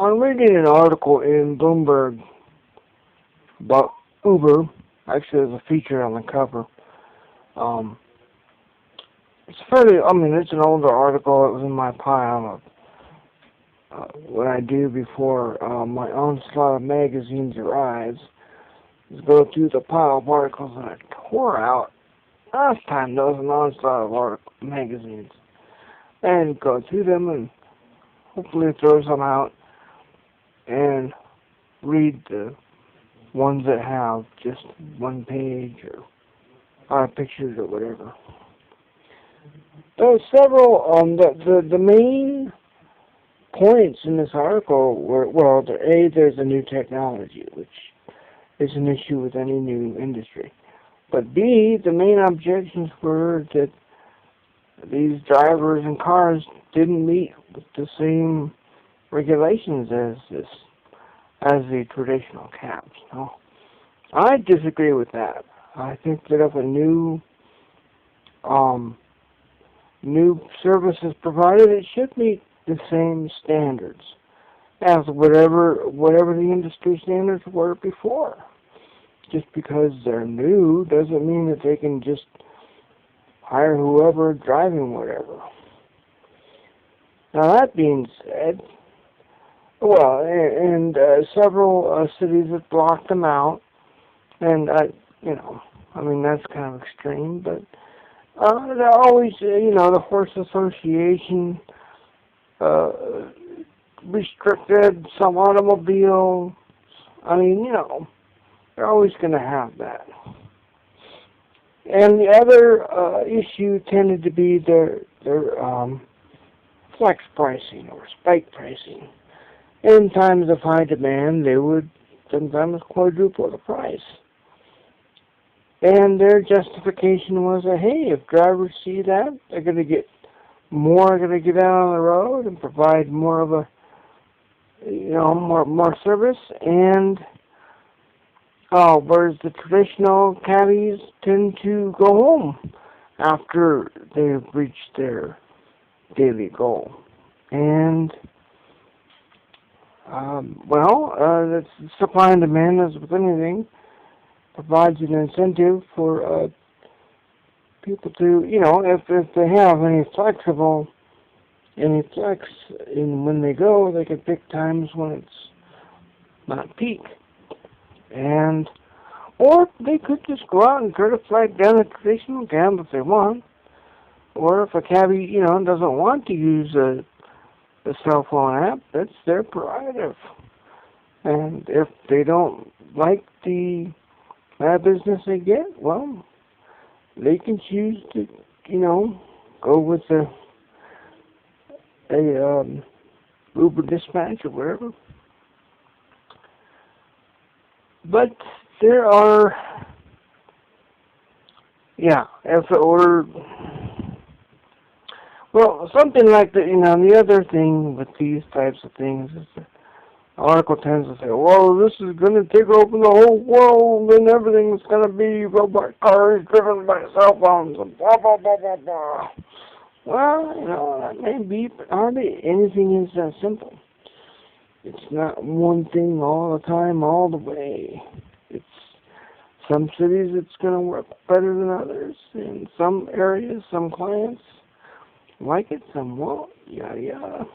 I'm reading an article in Bloomberg about Uber. Actually, there's a feature on the cover. Um, it's it's an older article. It was in my pile of what I do before my onslaught of magazines arrives is go through the pile of articles that I tore out last time there was an onslaught of magazines, and go through them and hopefully throw some out and read the ones that have just one page or 5 pictures or whatever. There are several, the main points in this article were, well, there's a new technology, which is an issue with any new industry. But B, the main objections were that these drivers and cars didn't meet with the same regulations as the traditional cabs. No, I disagree with that. I think that if a new service is provided, it should meet the same standards as whatever the industry standards were before. Just because they're new doesn't mean that they can just hire whoever driving whatever. Now that being said, well, and several cities have blocked them out, and that's kind of extreme, but they're always, the Horse Association restricted some automobiles. They're always going to have that. And the other issue tended to be their flex pricing or spike pricing. In times of high demand, they would sometimes quadruple the price. And their justification was that, hey, if drivers see that, they're going to get more, going to get out on the road and provide more of a, more service. And whereas the traditional caddies tend to go home after they've reached their daily goal. And that's supply and demand, as with anything, provides an incentive for people to, if they have any flex in when they go, they can pick times when it's not peak. Or they could just go out and try to flag down a traditional cab if they want. Or if a cabbie, doesn't want to use a cell phone app, that's their prerogative. And if they don't like the business they get, well, they can choose to, go with a Uber dispatch or whatever. But there are, if it were, well, something like that, the other thing with these types of things is the article tends to say, well, this is going to take over the whole world and everything's going to be robot cars driven by cell phones and blah, blah, blah, blah, blah. Well, that may be, but hardly anything is that simple. It's not one thing all the time, all the way. It's some cities it's going to work better than others. In some areas, some clients like it, some won't, yada, yada.